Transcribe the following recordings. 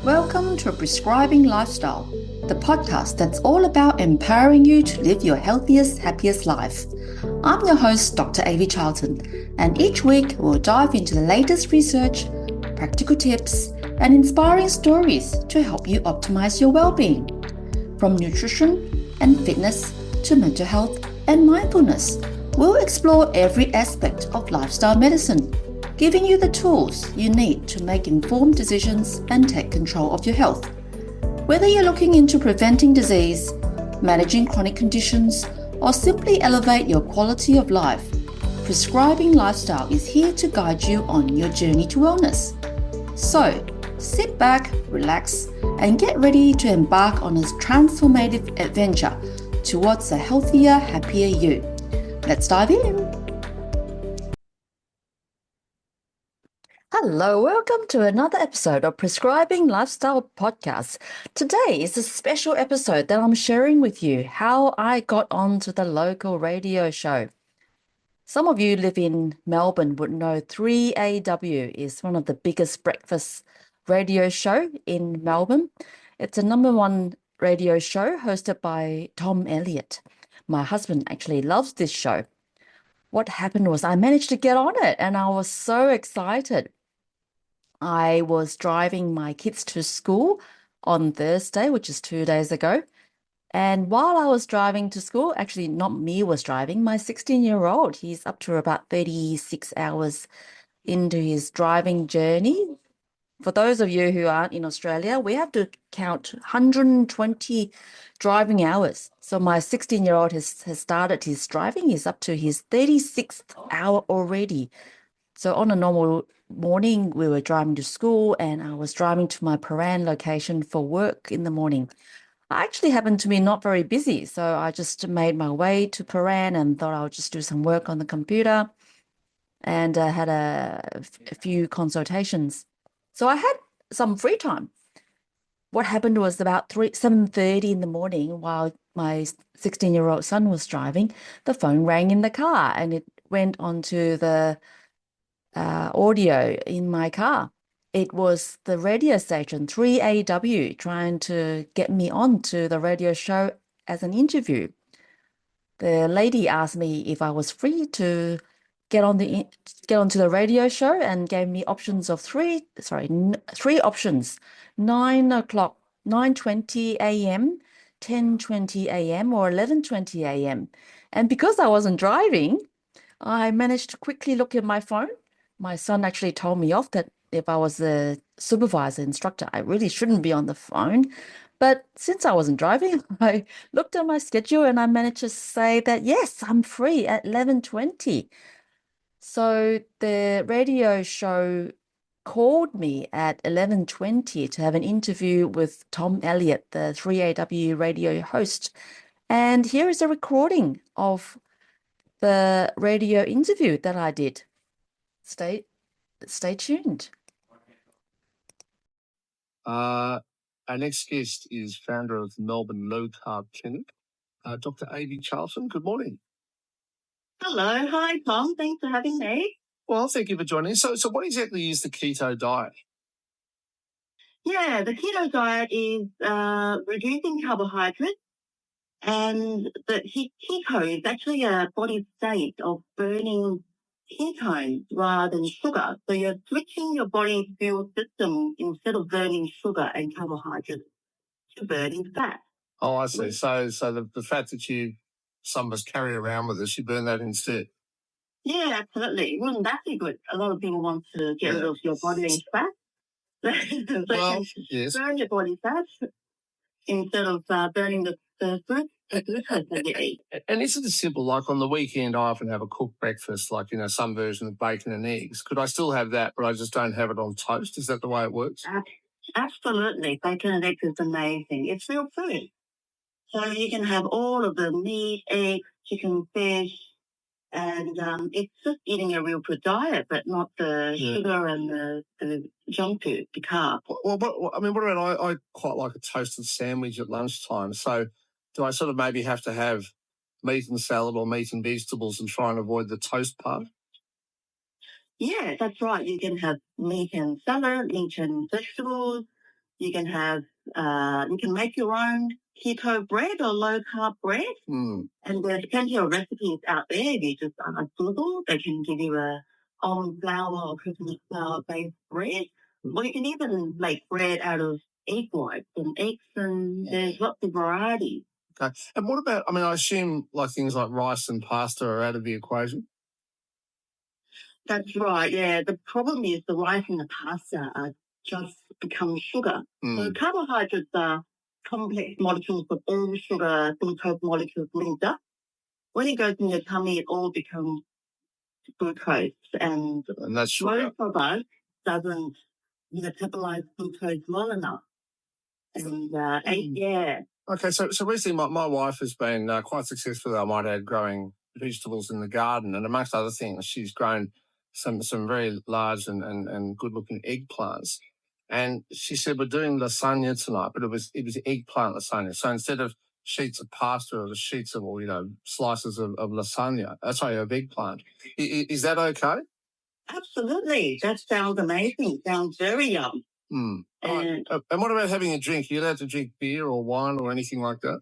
Welcome to Prescribing Lifestyle, the podcast that's all about empowering you to live your healthiest, happiest life. I'm your host, Dr. Avi Charlton, and each week we'll dive into the latest research, practical tips, and inspiring stories to help you optimize your well-being. From nutrition and fitness to mental health and mindfulness, we'll explore every aspect of lifestyle medicine, giving you the tools you need to make informed decisions and take control of your health. Whether you're looking into preventing disease, managing chronic conditions, or simply elevate your quality of life, Prescribing Lifestyle is here to guide you on your journey to wellness. So, sit back, relax, and get ready to embark on this transformative adventure towards a healthier, happier you. Let's dive in. Hello, welcome to another episode of Prescribing Lifestyle Podcast. Today is a special episode that I'm sharing with you how I got onto the local radio show. Some of you live in Melbourne would know 3AW is one of the biggest breakfast radio show in Melbourne. It's a #1 radio show hosted by Tom Elliott. My husband actually loves this show. What happened was I managed to get on it and I was so excited. I was driving my kids to school on Thursday, which is 2 days ago. And while I was driving to school, actually not me was driving, my 16-year-old, he's up to about 36 hours into his driving journey. For those of you who aren't in Australia, we have to count 120 driving hours. So my 16-year-old has started his driving. He's up to his 36th hour already. So on a normal morning, we were driving to school and I was driving to my Paran location for work in the morning. I actually happened to be not very busy, so I just made my way to Paran and thought I would just do some work on the computer and had a few consultations. So I had some free time. What happened was about 7:30 in the morning while my 16-year-old son was driving, the phone rang in the car and it went onto the audio in my car. It was the radio station 3AW trying to get me on to the radio show as an interview. The lady asked me if I was free to get onto the radio show and gave me options of three options: 9 o'clock, 9:20 a.m., 10:20 a.m., or 11:20 a.m. And because I wasn't driving, I managed to quickly look at my phone. My son actually told me off that if I was a supervisor, instructor, I really shouldn't be on the phone. But since I wasn't driving, I looked at my schedule and I managed to say that, yes, I'm free at 11:20. So the radio show called me at 11:20 to have an interview with Tom Elliott, the 3AW radio host. And here is a recording of the radio interview that I did. Stay tuned. Our next guest is founder of the Melbourne Low Carb Clinic, Dr. Avi Charlton. Good morning. Hello. Hi, Tom. Thanks for having me. Well, thank you for joining us. So what exactly is the keto diet? Yeah, the keto diet is reducing carbohydrates, and the keto is actually a body state of burning ketones rather than sugar. So you're switching your body's fuel system instead of burning sugar and carbohydrates to burning fat. Oh, I see. So the fat that some of us carry around with us, you burn that instead. Yeah, absolutely. Wouldn't that be good? A lot of people want to get rid of your body fat. Well, yes. Burn your body fat instead of burning the food. And isn't it simple? Like on the weekend, I often have a cooked breakfast, like, some version of bacon and eggs. Could I still have that, but I just don't have it on toast? Is that the way it works? Absolutely. Bacon and eggs is amazing. It's real food. So you can have all of the meat, eggs, chicken, fish, and it's just eating a real good diet, but not the sugar and the junk food, the carb. Well, what about I quite like a toasted sandwich at lunchtime. So do I sort of maybe have to have meat and salad or meat and vegetables and try and avoid the toast part? Yeah, that's right. You can have meat and salad, meat and vegetables. You can have, you can make your own keto bread or low carb bread. Mm. And there's plenty of recipes out there. If you just Google, they can give you a almond flour or coconut flour based bread. Or you can even make bread out of egg whites and eggs, and there's lots of varieties. Okay. And what about, I mean, I assume like things like rice and pasta are out of the equation? That's right, yeah. The problem is the rice and the pasta are just become sugar. So carbohydrates are complex molecules of all sugar, glucose molecules linked up. When it goes in your tummy, it all becomes glucose, and that's sugar. most of us doesn't metabolize glucose well enough. And yeah. Okay, so recently my wife has been quite successful, I might add, growing vegetables in the garden, and amongst other things, she's grown some very large and good looking eggplants. And she said, we're doing lasagna tonight, but it was eggplant lasagna. So instead of sheets of pasta or sheets of, or, slices of lasagna, sorry, of eggplant, is that okay? Absolutely. That sounds amazing. Sounds very yum. And what about having a drink? Are you allowed to drink beer or wine or anything like that?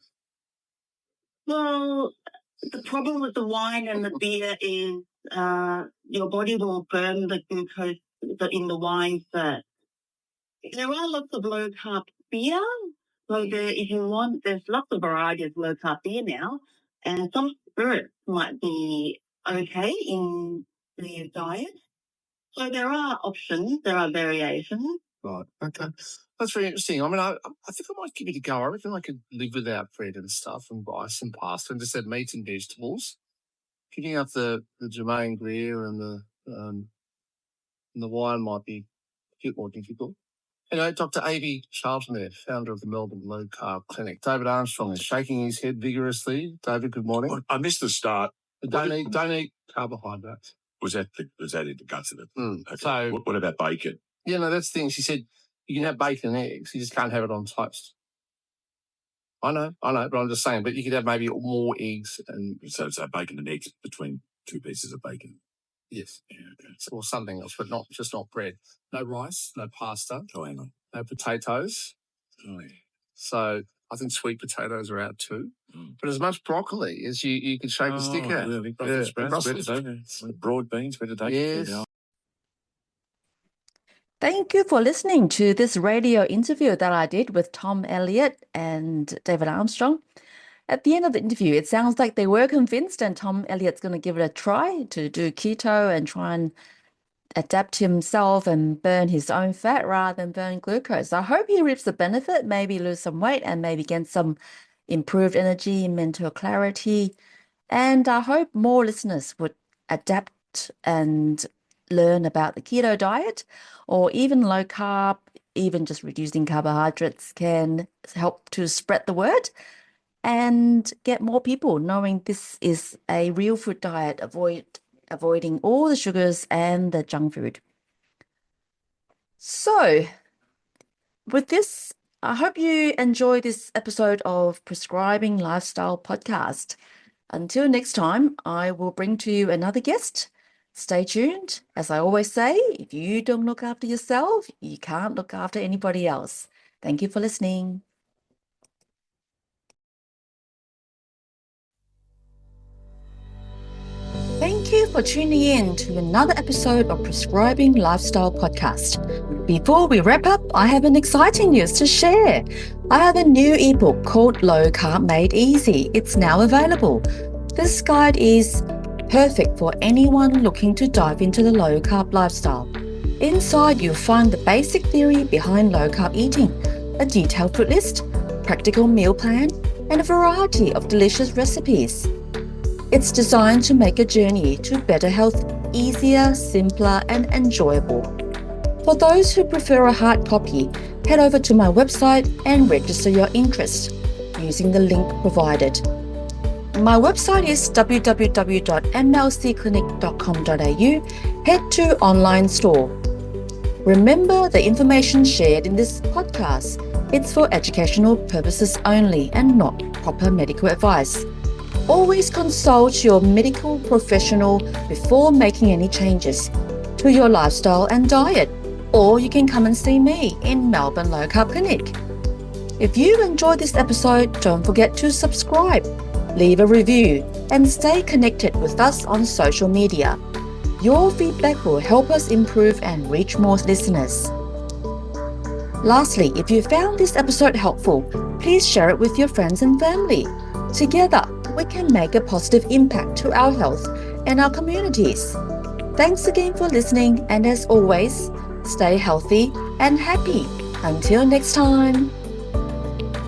Well, the problem with the wine and the beer is your body will burn the glucose in the wine first. There are lots of low carb beer. So if you want, there's lots of varieties of low carb beer now, and some spirits might be okay in the diet. So there are options, there are variations. Right. Okay. That's very interesting. I mean, I think I might give it a go. I reckon I could live without bread and stuff and rice and pasta and just have meat and vegetables. Picking up the Germaine Greer and the wine might be a bit more difficult. Dr. A.B. Charlton there, founder of the Melbourne Low Carb Clinic. David Armstrong is shaking his head vigorously. David, good morning. I missed the start. Don't eat carbohydrates. Was that in the guts of it? Okay. So, what about bacon? Yeah, no, that's the thing. She said you can have bacon and eggs. You just can't have it on toast. I know, but I'm just saying. But you could have maybe more eggs and so bacon and eggs between two pieces of bacon. Yes, yeah, okay. Or something else, but not bread. No rice, no pasta. Oh, hang on. No potatoes. Oh, yeah. So I think sweet potatoes are out too. But as much broccoli as you could shake the stick at. Really? Brussels sprouts, broad beans, where did they Yes. go? Thank you for listening to this radio interview that I did with Tom Elliott and David Armstrong. At the end of the interview, it sounds like they were convinced and Tom Elliott's going to give it a try to do keto and try and adapt himself and burn his own fat rather than burn glucose. I hope he reaps the benefit, maybe lose some weight and maybe get some improved energy, mental clarity. And I hope more listeners would adapt and learn about the keto diet or even low carb, even just reducing carbohydrates can help to spread the word and get more people knowing this is a real food diet, avoiding all the sugars and the junk food. So with this, I hope you enjoy this episode of Prescribing Lifestyle Podcast. Until next time, I will bring to you another guest. Stay tuned. As I always say, if you don't look after yourself, you can't look after anybody else. Thank you for listening. Thank you for tuning in to another episode of Prescribing Lifestyle Podcast. Before we wrap up, I have an exciting news to share. I have a new ebook called Low Carb Made Easy. It's now available. This guide is perfect for anyone looking to dive into the low carb lifestyle. Inside, you'll find the basic theory behind low carb eating, a detailed food list, practical meal plan, and a variety of delicious recipes. It's designed to make a journey to better health easier, simpler, and enjoyable. For those who prefer a hard copy, head over to my website and register your interest using the link provided. My website is www.mlcclinic.com.au. Head to online store. Remember, the information shared in this podcast, it's for educational purposes only and not proper medical advice. Always consult your medical professional before making any changes to your lifestyle and diet. or you can come and see me in Melbourne Low Carb Clinic. If you enjoyed this episode, don't forget to subscribe, leave a review, and stay connected with us on social media. Your feedback will help us improve and reach more listeners. Lastly, if you found this episode helpful, please share it with your friends and family. Together, we can make a positive impact to our health and our communities. Thanks again for listening, and as always, stay healthy and happy. Until next time.